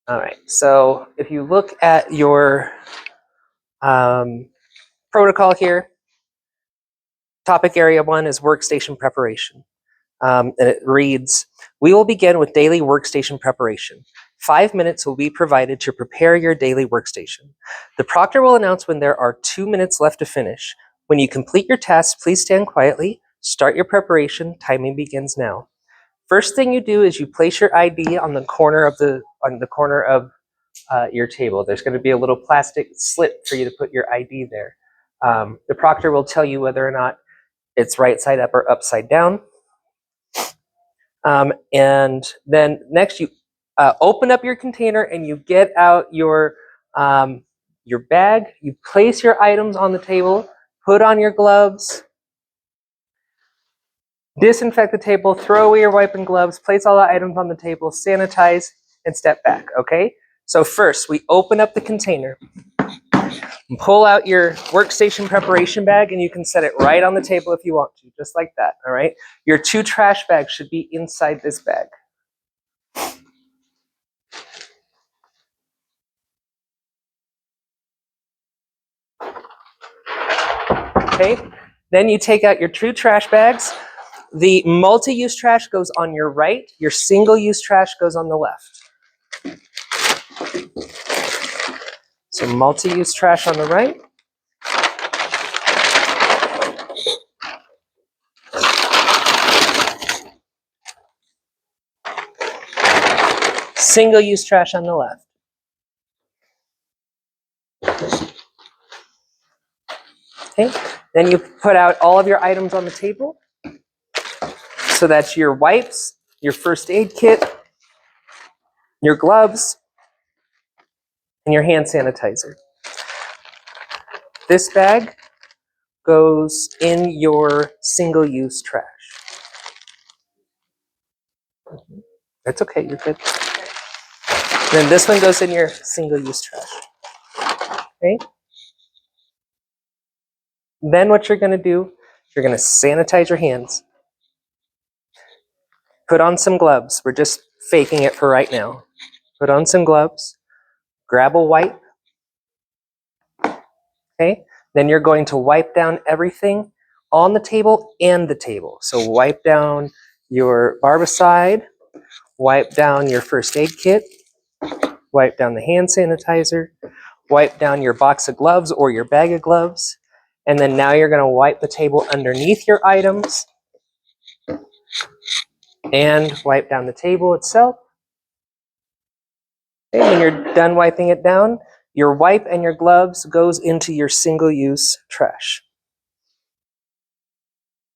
All right, so if you look at your protocol here, topic area 1 is workstation preparation. And it reads, we will begin with daily workstation preparation. 5 minutes will be provided to prepare your daily workstation. The proctor will announce when there are 2 minutes left to finish. When you complete your task, please stand quietly. Start your preparation. Timing begins now. First thing you do is you place your ID on the corner of your table. There's going to be a little plastic slit for you to put your ID there. The proctor will tell you whether or not it's right side up or upside down. And then next you open up your container and you get out your bag. You place your items on the table, put on your gloves, disinfect the table, throw away your wipe and gloves, place all the items on the table, sanitize, and step back, okay? So first, we open up the container, and pull out your workstation preparation bag, and you can set it right on the table if you want to, just like that, all right? Your 2 trash bags should be inside this bag. Okay, then you take out your 2 trash bags. The multi-use trash goes on your right. Your single-use trash goes on the left. So multi-use trash on the right. Single-use trash on the left. Okay, then you put out all of your items on the table. So that's your wipes, your first aid kit, your gloves, and your hand sanitizer. This bag goes in your single-use trash. That's okay, you're good. Then this one goes in your single-use trash. Okay? Then what you're going to do, you're going to sanitize your hands. Put on some gloves. We're just faking it for right now. Put on some gloves. Grab a wipe. Okay? Then you're going to wipe down everything on the table and the table. So wipe down your barbicide. Wipe down your first aid kit. Wipe down the hand sanitizer. Wipe down your box of gloves or your bag of gloves. And then now you're going to wipe the table underneath your items and wipe down the table itself. Okay, when you're done wiping it down, your wipe and your gloves goes into your single-use trash.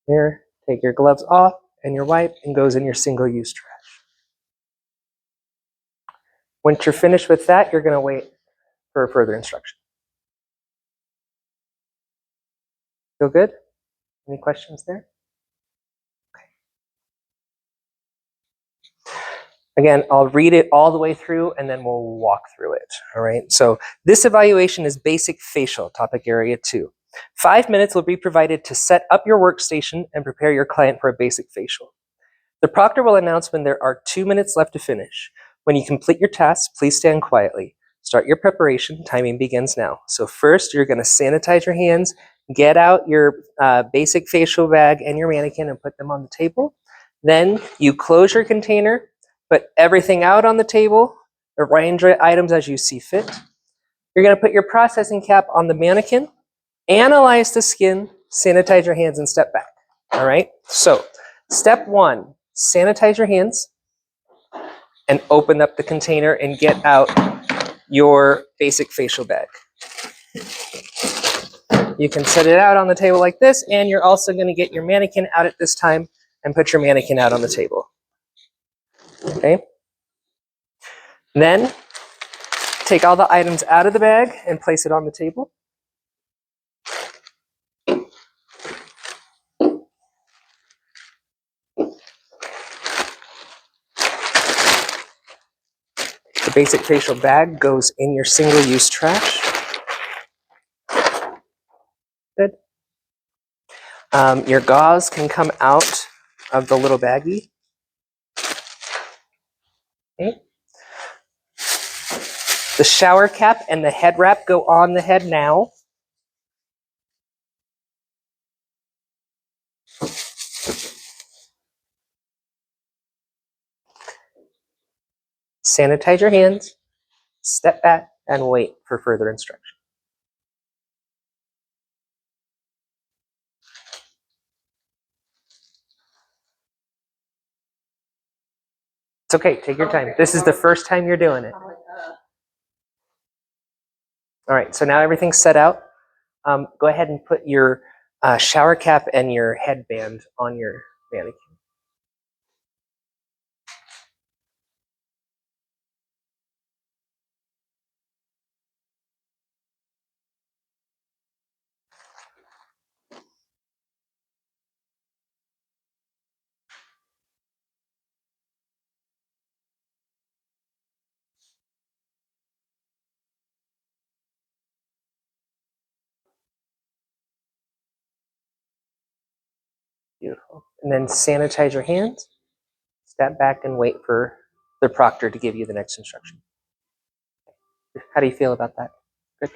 Here, take your gloves off and your wipe and goes in your single-use trash. Once you're finished with that, you're going to wait for further instruction. Feel good? Any questions there? Okay. Again, I'll read it all the way through and then we'll walk through it. All right. So this evaluation is basic facial, topic area 2. 5 minutes will be provided to set up your workstation and prepare your client for a basic facial. The proctor will announce when there are 2 minutes left to finish. When you complete your task, please stand quietly. Start your preparation. Timing begins now. So first, you're going to sanitize your hands, get out your basic facial bag and your mannequin and put them on the table. Then you close your container, put everything out on the table, arrange your items as you see fit. You're going to put your processing cap on the mannequin, analyze the skin, sanitize your hands, and step back. All right? So step 1, sanitize your hands and open up the container and get out your basic facial bag. You can set it out on the table like this, and you're also going to get your mannequin out at this time and put your mannequin out on the table. Okay? Then take all the items out of the bag and place it on the table. The basic facial bag goes in your single-use trash. Good. Your gauze can come out of the little baggie. Okay. The shower cap and the head wrap go on the head now. Sanitize your hands, step back, and wait for further instruction. It's okay, take your time. This is the first time you're doing it. All right, so now everything's set out. Go ahead and put your shower cap and your headband on your mannequin. Beautiful. And then sanitize your hands, step back, and wait for the proctor to give you the next instruction. How do you feel about that? Good.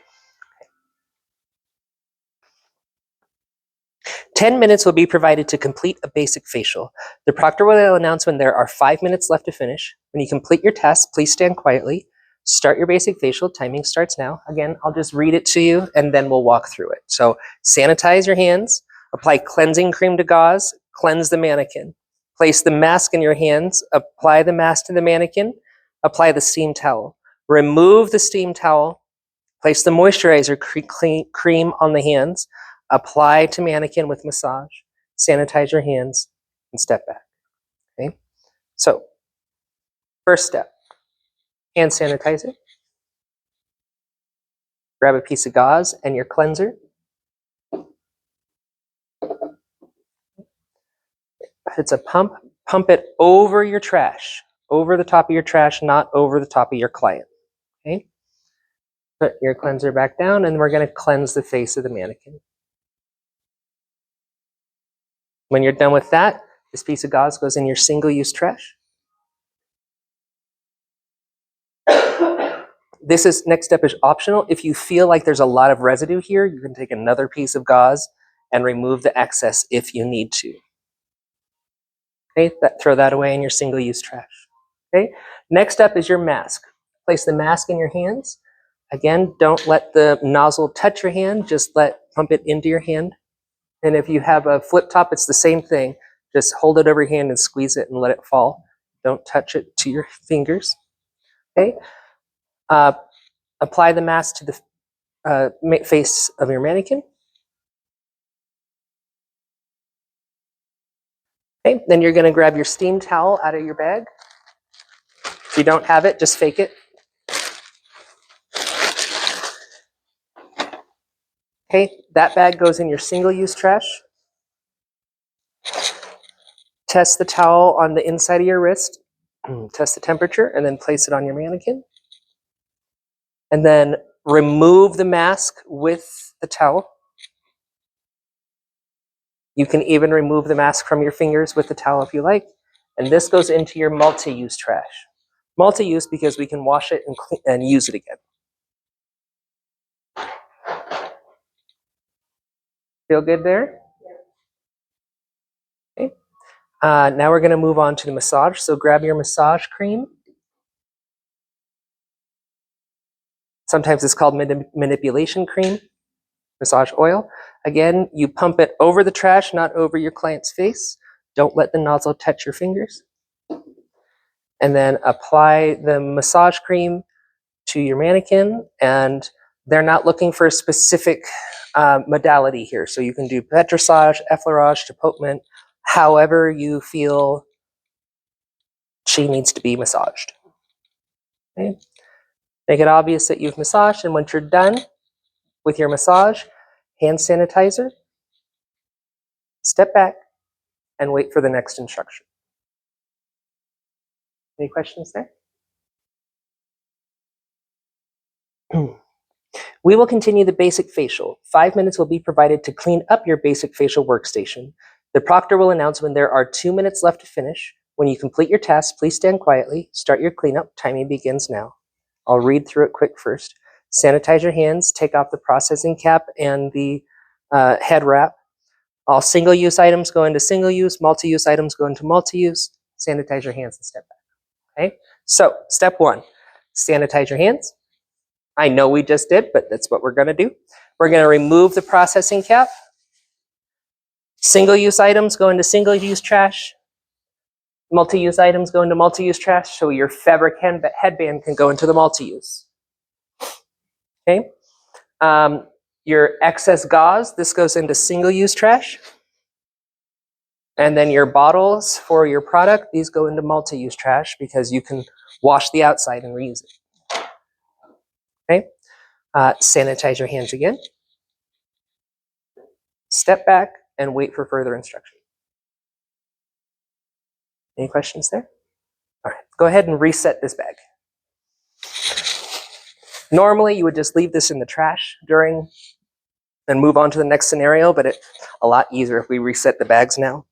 10 minutes will be provided to complete a basic facial. The proctor will announce when there are 5 minutes left to finish. When you complete your task, please stand quietly. Start your basic facial. Timing starts now. Again, I'll just read it to you and then we'll walk through it. So sanitize your hands, apply cleansing cream to gauze, cleanse the mannequin. Place the mask in your hands, apply the mask to the mannequin, apply the steam towel. Remove the steam towel, place the moisturizer cream on the hands, apply to mannequin with massage, sanitize your hands, and step back. Okay? So, first step, hand sanitizer. Grab a piece of gauze and your cleanser. If it's a pump, pump it over your trash, over the top of your trash, not over the top of your client. Okay? Put your cleanser back down, and we're going to cleanse the face of the mannequin. When you're done with that, this piece of gauze goes in your single-use trash. Next step is optional. If you feel like there's a lot of residue here, you can take another piece of gauze and remove the excess if you need to. Okay, throw that away in your single-use trash. Okay, next up is your mask. Place the mask in your hands. Again, don't let the nozzle touch your hand, just pump it into your hand. And if you have a flip top, it's the same thing. Just hold it over your hand and squeeze it and let it fall. Don't touch it to your fingers. Okay. Apply the mask to the face of your mannequin. Okay, then you're going to grab your steam towel out of your bag. If you don't have it, just fake it. Okay, that bag goes in your single-use trash. Test the towel on the inside of your wrist. Test the temperature, and then place it on your mannequin. And then remove the mask with the towel. You can even remove the mask from your fingers with the towel if you like. And this goes into your multi-use trash. Multi-use because we can wash it and use it again. Feel good there? Okay. Now we're going to move on to the massage. So grab your massage cream. Sometimes it's called manipulation cream, massage oil. Again, you pump it over the trash, not over your client's face. Don't let the nozzle touch your fingers. And then apply the massage cream to your mannequin. And they're not looking for a specific modality here. So you can do petrissage, effleurage, tapotement, however you feel she needs to be massaged. Okay? Make it obvious that you've massaged, and once you're done with your massage, hand sanitizer, step back, and wait for the next instruction. Any questions there? We will continue the basic facial. 5 minutes will be provided to clean up your basic facial workstation. The proctor will announce when there are 2 minutes left to finish. When you complete your task, please stand quietly. Start your cleanup. Timing begins now. I'll read through it quick first. Sanitize your hands, take off the processing cap and the head wrap. All single-use items go into single-use, multi-use items go into multi-use. Sanitize your hands and step back, okay? So, step 1, sanitize your hands. I know we just did, but that's what we're gonna do. We're gonna remove the processing cap. Single-use items go into single-use trash. Multi-use items go into multi-use trash, so your fabric headband can go into the multi-use. Okay? Your excess gauze, this goes into single-use trash. And then your bottles for your product, these go into multi-use trash because you can wash the outside and reuse it. Okay? Sanitize your hands again. Step back and wait for further instruction. Any questions there? All right, go ahead and reset this bag. Normally, you would just leave this in the trash during and move on to the next scenario, but it's a lot easier if we reset the bags now.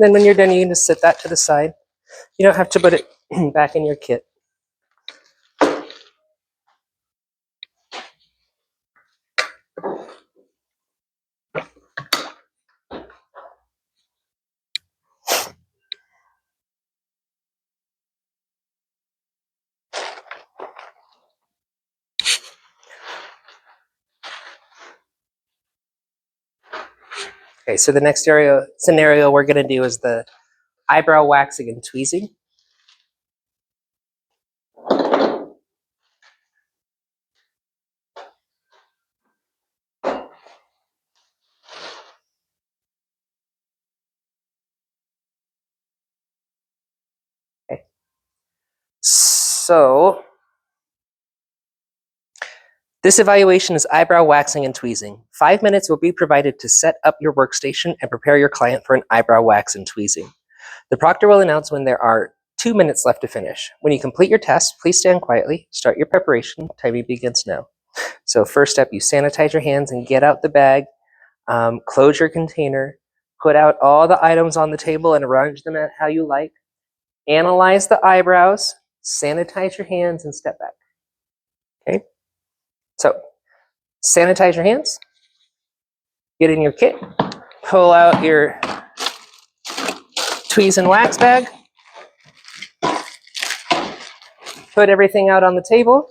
Then when you're done, you can just set that to the side. You don't have to put it back in your kit. Okay, so the next scenario we're going to do is the eyebrow waxing and tweezing. Okay. So this evaluation is eyebrow waxing and tweezing. 5 minutes will be provided to set up your workstation and prepare your client for an eyebrow wax and tweezing. The proctor will announce when there are 2 minutes left to finish. When you complete your test, please stand quietly. Start your preparation. Timing begins now. So first step, you sanitize your hands and get out the bag. Close your container. Put out all the items on the table and arrange them how you like. Analyze the eyebrows. Sanitize your hands and step back. Okay? So, sanitize your hands. Get in your kit. Pull out your tweeze and wax bag. Put everything out on the table.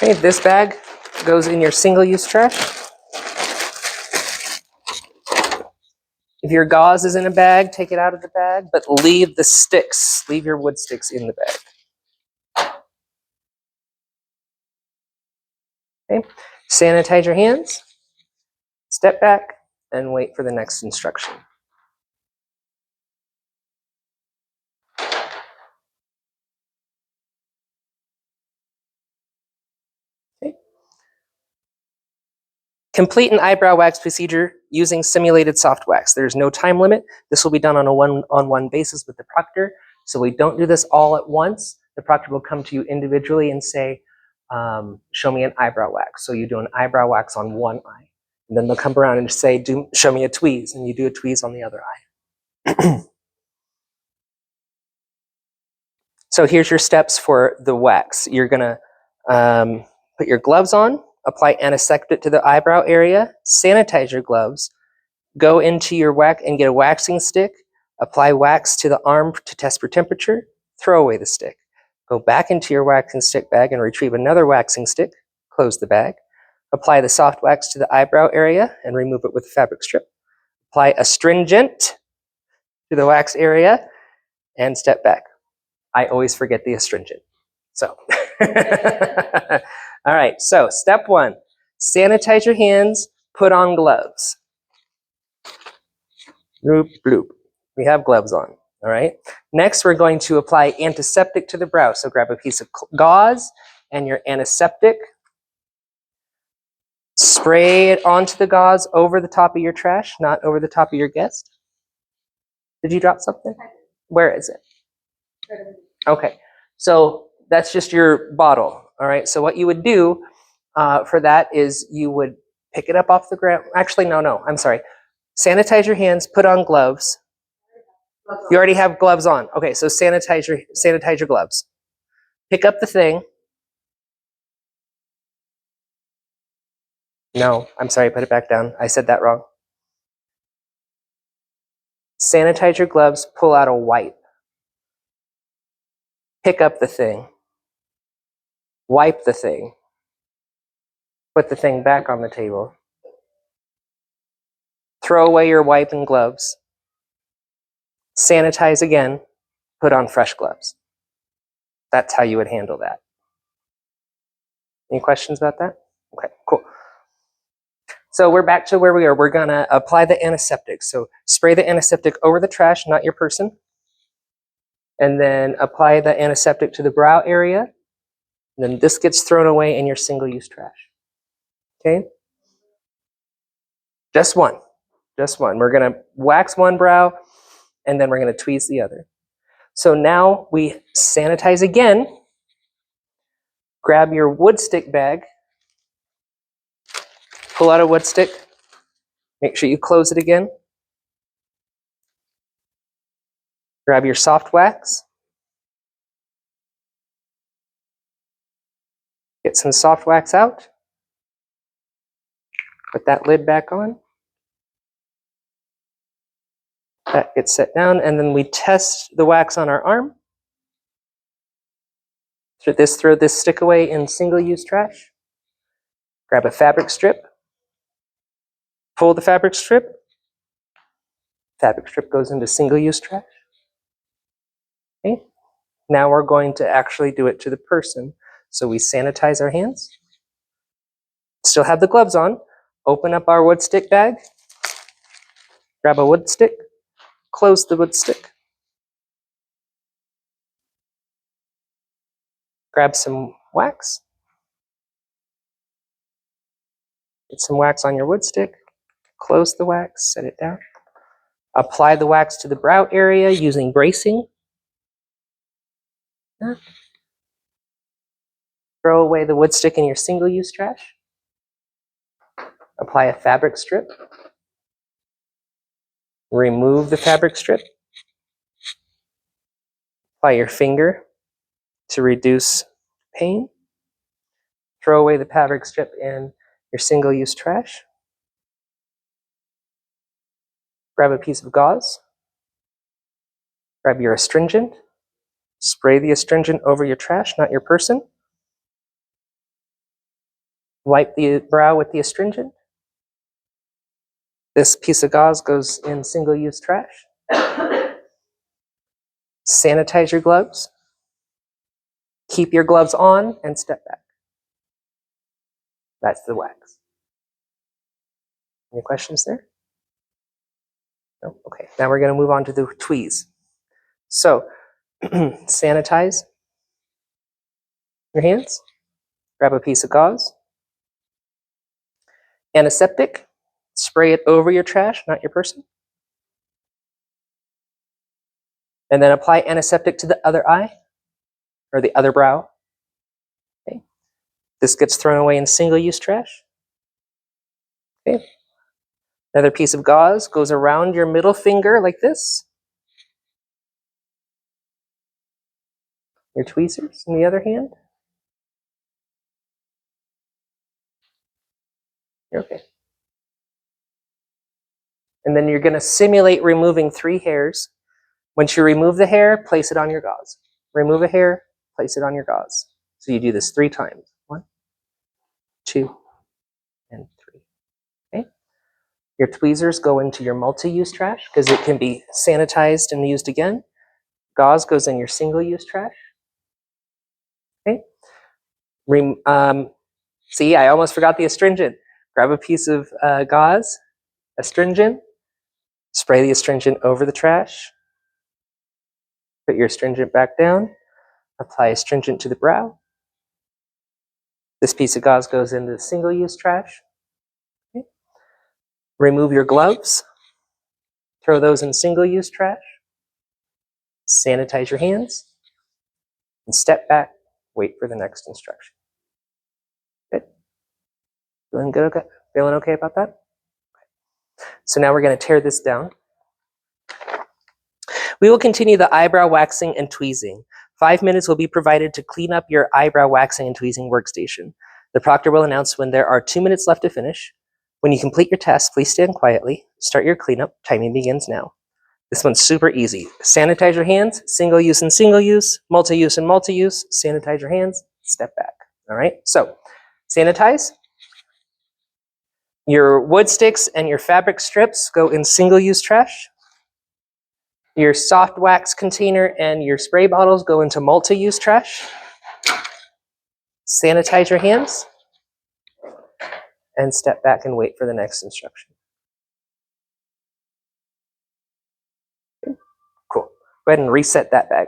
Okay, this bag goes in your single-use trash. If your gauze is in a bag, take it out of the bag, but leave the sticks, leave your wood sticks in the bag. Okay, sanitize your hands, step back, and wait for the next instruction. Okay. Complete an eyebrow wax procedure using simulated soft wax. There's no time limit. This will be done on a one-on-one basis with the proctor. So we don't do this all at once. The proctor will come to you individually and say, show me an eyebrow wax. So you do an eyebrow wax on one eye. And then they'll come around and say, show me a tweeze. And you do a tweeze on the other eye. So here's your steps for the wax. You're gonna put your gloves on, apply antiseptic to the eyebrow area, sanitize your gloves, go into your wax and get a waxing stick, apply wax to the arm to test for temperature, throw away the stick. Go back into your waxing stick bag and retrieve another waxing stick. Close the bag. Apply the soft wax to the eyebrow area and remove it with a fabric strip. Apply astringent to the wax area and step back. I always forget the astringent. So, all right, so step 1, sanitize your hands, put on gloves. Bloop, bloop. We have gloves on, all right? Next, we're going to apply antiseptic to the brow. So grab a piece of gauze and your antiseptic. Spray it onto the gauze over the top of your trash, not over the top of your guest. Did you drop something? Where is it? Okay, so that's just your bottle, all right? So what you would do for that is you would pick it up off the ground. Actually, no, I'm sorry. Sanitize your hands, put on gloves. You already have gloves on. Okay, so sanitize your gloves. Pick up the thing. No, I'm sorry, put it back down. I said that wrong. Sanitize your gloves, pull out a wipe. Pick up the thing. Wipe the thing. Put the thing back on the table. Throw away your wipe and gloves. Sanitize again, put on fresh gloves. That's how you would handle that. Any questions about that? Okay, cool. So we're back to where we are. We're gonna apply the antiseptic. So spray the antiseptic over the trash, not your person. And then apply the antiseptic to the brow area. And then this gets thrown away in your single-use trash. Okay? Just one. Just one. We're gonna wax one brow, and then we're gonna tweeze the other. So now we sanitize again. Grab your wood stick bag. Pull out a wood stick. Make sure you close it again. Grab your soft wax. Get some soft wax out. Put that lid back on. That gets set down, and then we test the wax on our arm. Throw this stick away in single-use trash. Grab a fabric strip. Pull the fabric strip. Fabric strip goes into single-use trash. Okay. Now we're going to actually do it to the person. So we sanitize our hands. Still have the gloves on. Open up our wood stick bag. Grab a wood stick. Close the wood stick. Grab some wax. Get some wax on your wood stick. Close the wax, set it down. Apply the wax to the brow area using bracing. Throw away the wood stick in your single-use trash. Apply a fabric strip. Remove the fabric strip. Apply your finger to reduce pain. Throw away the fabric strip in your single-use trash. Grab a piece of gauze. Grab your astringent. Spray the astringent over your trash, not your person. Wipe the brow with the astringent. This piece of gauze goes in single-use trash. Sanitize your gloves. Keep your gloves on and step back. That's the wax. Any questions there? No? Okay, now we're going to move on to the tweeze. So, sanitize your hands. Grab a piece of gauze. Antiseptic. Spray it over your trash, not your person. And then apply antiseptic to the other eye, or the other brow. Okay. This gets thrown away in single-use trash. Okay. Another piece of gauze goes around your middle finger like this. Your tweezers in the other hand. You're okay. And then you're going to simulate removing 3 hairs. Once you remove the hair, place it on your gauze. Remove a hair, place it on your gauze. So you do this 3 times. 1, 2, and 3. Okay. Your tweezers go into your multi-use trash because it can be sanitized and used again. Gauze goes in your single-use trash. Okay. See, I almost forgot the astringent. Grab a piece of gauze, astringent, spray the astringent over the trash, put your astringent back down, apply astringent to the brow. This piece of gauze goes into the single-use trash. Okay. Remove your gloves, throw those in single-use trash, sanitize your hands, and step back, wait for the next instruction. Good? Feeling good? Okay? Feeling okay about that? So now we're going to tear this down. We will continue the eyebrow waxing and tweezing. 5 minutes will be provided to clean up your eyebrow waxing and tweezing workstation. The proctor will announce when there are 2 minutes left to finish. When you complete your task, please stand quietly. Start your cleanup. Timing begins now. This one's super easy. Sanitize your hands, single use and single use, multi-use and multi-use. Sanitize your hands, step back. All right, so sanitize. Your wood sticks and your fabric strips go in single-use trash. Your soft wax container and your spray bottles go into multi-use trash. Sanitize your hands and step back and wait for the next instruction. Okay. Cool. Go ahead and reset that bag.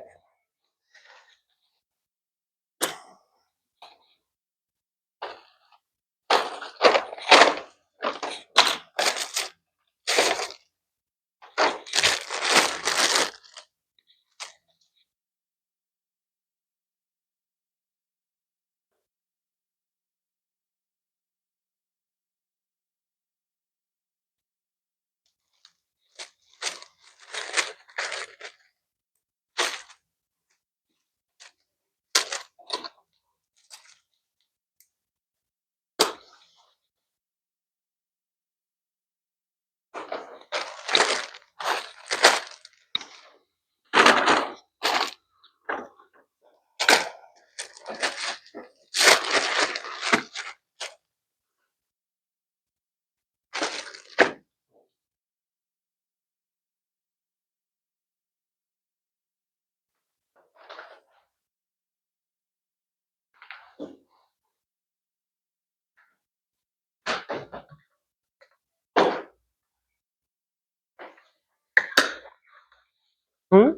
Hmm?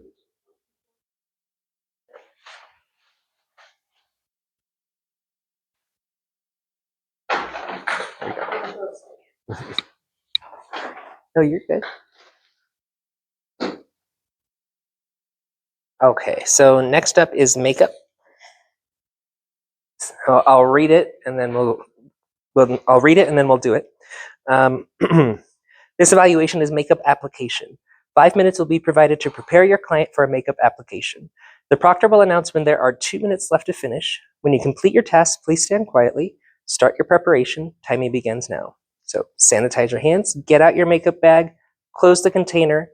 No, you're good. Okay, so next up is makeup. I'll read it and then I'll read it and then we'll do it. This evaluation is makeup application. 5 minutes will be provided to prepare your client for a makeup application. The proctor will announce when there are 2 minutes left to finish. When you complete your task, please stand quietly. Start your preparation. Timing begins now. So sanitize your hands, get out your makeup bag, close the container,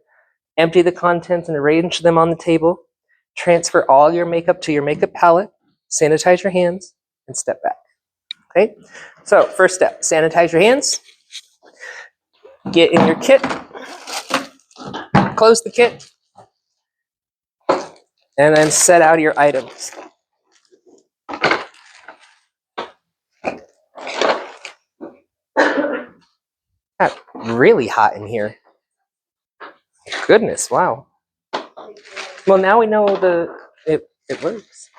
empty the contents and arrange them on the table. Transfer all your makeup to your makeup palette, sanitize your hands, and step back. Okay, so first step, sanitize your hands. Get in your kit, close the kit, and then set out your items. Got really hot in here. Goodness, wow. Well, now we know it works.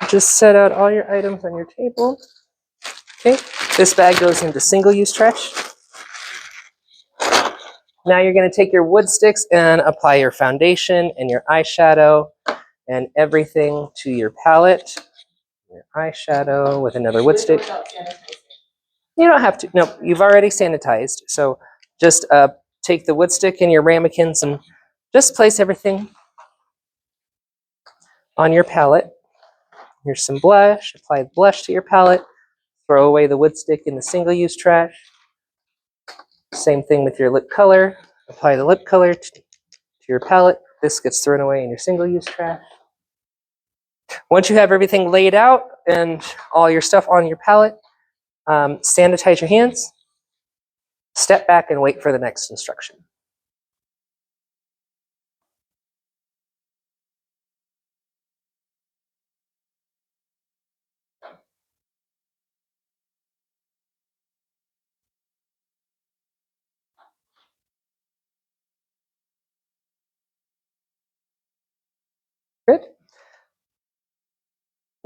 Just set out all your items on your table. Okay, this bag goes into single-use trash. Now you're going to take your wood sticks and apply your foundation and your eyeshadow and everything to your palette. Your eyeshadow with another wood stick. You don't have to. No, you've already sanitized. So just take the wood stick and your ramekins and just place everything on your palette. Here's some blush. Apply blush to your palette. Throw away the wood stick in the single-use trash. Same thing with your lip color. Apply the lip color to your palette. This gets thrown away in your single-use trash. Once you have everything laid out and all your stuff on your palette, sanitize your hands, step back and wait for the next instruction. Good.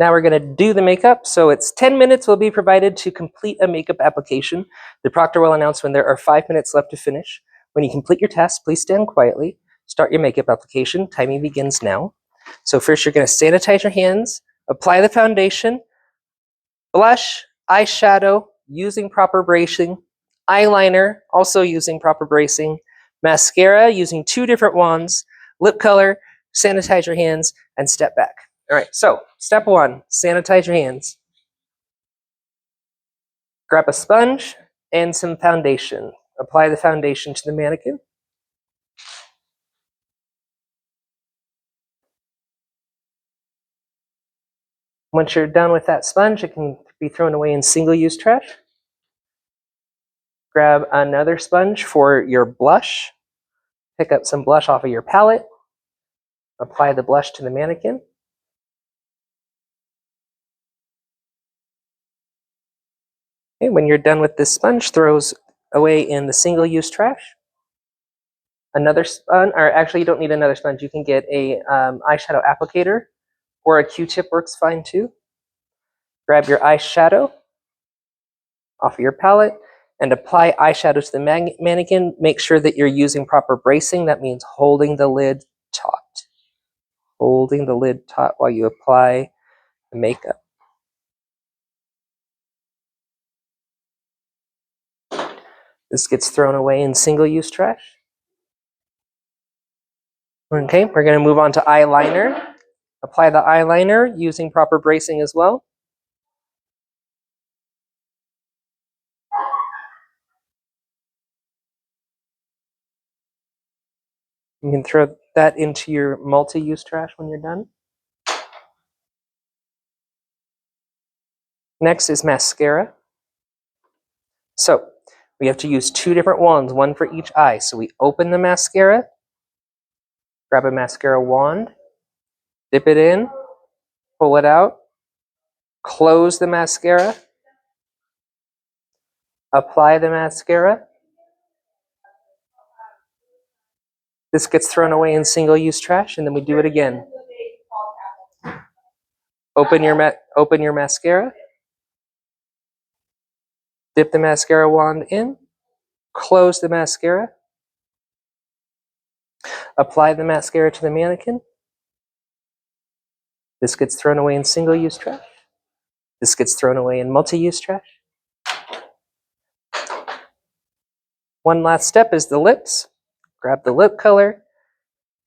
Now we're going to do the makeup. So it's 10 minutes will be provided to complete a makeup application. The proctor will announce when there are 5 minutes left to finish. When you complete your task, please stand quietly. Start your makeup application. Timing begins now. So first you're going to sanitize your hands, apply the foundation, blush, eyeshadow, using proper bracing, eyeliner, also using proper bracing, mascara, using 2 different wands, lip color, sanitize your hands, and step back. All right, so step 1, sanitize your hands. Grab a sponge and some foundation. Apply the foundation to the mannequin. Once you're done with that sponge, it can be thrown away in single-use trash. Grab another sponge for your blush. Pick up some blush off of your palette. Apply the blush to the mannequin. Okay, when you're done with this sponge, throws away in the single-use trash. Another sponge, or actually you don't need another sponge. You can get a eyeshadow applicator, or a Q-tip works fine too. Grab your eyeshadow off of your palette and apply eyeshadow to the mannequin. Make sure that you're using proper bracing. That means holding the lid taut. Holding the lid taut while you apply the makeup. This gets thrown away in single-use trash. Okay, we're going to move on to eyeliner. Apply the eyeliner using proper bracing as well. You can throw that into your multi-use trash when you're done. Next is mascara. So we have to use 2 different wands, one for each eye. So we open the mascara, grab a mascara wand, dip it in, pull it out, close the mascara, apply the mascara. This gets thrown away in single-use trash, and then we do it again. Open your mascara, dip the mascara wand in, close the mascara, apply the mascara to the mannequin. This gets thrown away in single-use trash. This gets thrown away in multi-use trash. One last step is the lips. Grab the lip color,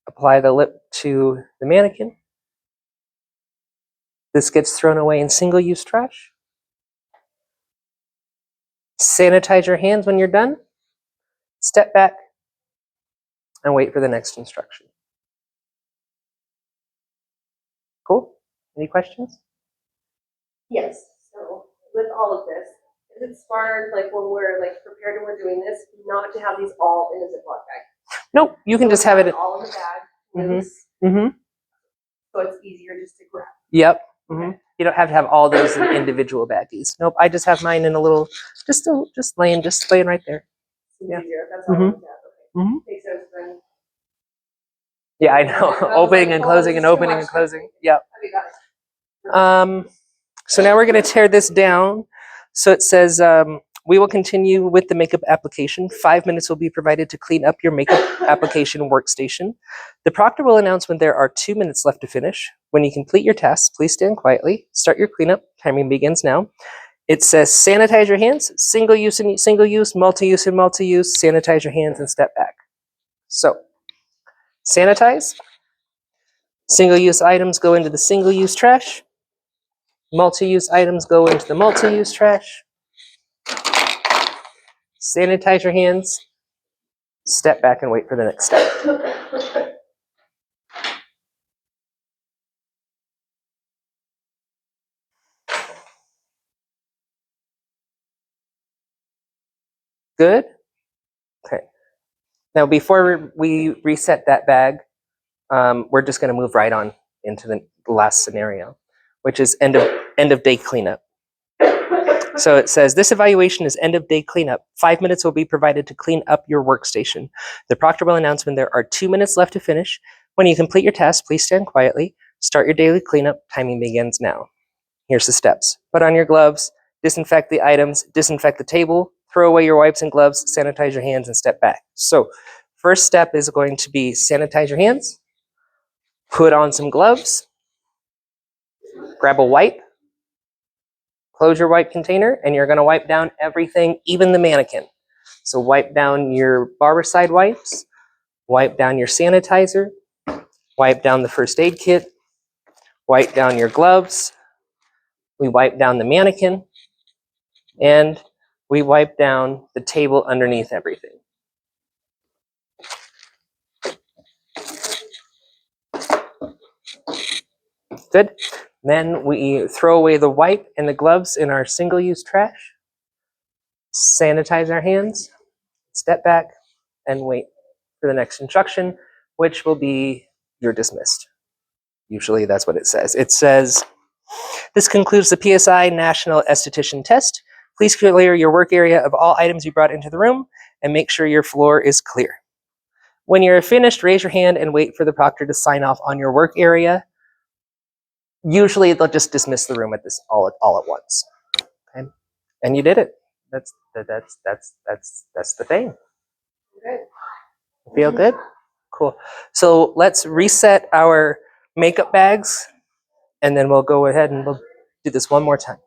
apply the lip to the mannequin. This gets thrown away in single-use trash. Sanitize your hands when you're done. Step back and wait for the next instruction. Cool? Any questions? Yes. So with all of this, is it smart, like when we're like prepared and we're doing this, not to have these all in a Ziploc bag? Nope, you can just have it all in the bag. Mm-hmm. So it's easier just to grab. Yep. Mm-hmm. You don't have to have all those in individual baggies. Nope, I just have mine in a little, just laying right there. Yeah. Easier. That's all I wanted to have. Okay. Mm-hmm. Makes sense then. Yeah, I know. Opening and closing and opening and closing. Yep. Okay, got it. So now we're going to tear this down. So it says, we will continue with the makeup application. 5 minutes will be provided to clean up your makeup application workstation. The proctor will announce when there are 2 minutes left to finish. When you complete your tasks, please stand quietly. Start your cleanup. Timing begins now. It says sanitize your hands, single use and single use, multi-use and multi-use, sanitize your hands and step back. So sanitize. Single-use items go into the single-use trash. Multi-use items go into the multi-use trash. Sanitize your hands. Step back and wait for the next step. Good? Okay. Now, before we reset that bag, we're just going to move right on into the last scenario, which is end of day cleanup. So it says, this evaluation is end of day cleanup. 5 minutes will be provided to clean up your workstation. The proctor will announce when there are 2 minutes left to finish. When you complete your task, please stand quietly. Start your daily cleanup. Timing begins now. Here's the steps. Put on your gloves, disinfect the items, disinfect the table, throw away your wipes and gloves, sanitize your hands, and step back. So first step is going to be sanitize your hands, put on some gloves, grab a wipe, close your wipe container, and you're going to wipe down everything, even the mannequin. So wipe down your Barbicide wipes, wipe down your sanitizer, wipe down the first aid kit, wipe down your gloves, we wipe down the mannequin, and we wipe down the table underneath everything. Good. Then we throw away the wipe and the gloves in our single-use trash, sanitize our hands, step back, and wait for the next instruction, which will be you're dismissed. Usually that's what it says. It says, this concludes the PSI National Esthetician Test. Please clear your work area of all items you brought into the room and make sure your floor is clear. When you're finished, raise your hand and wait for the proctor to sign off on your work area. Usually they'll just dismiss the room at this all at once. Okay? And you did it. That's the thing. Good. Feel good? Cool. So let's reset our makeup bags, and then we'll go ahead and we'll do this one more time.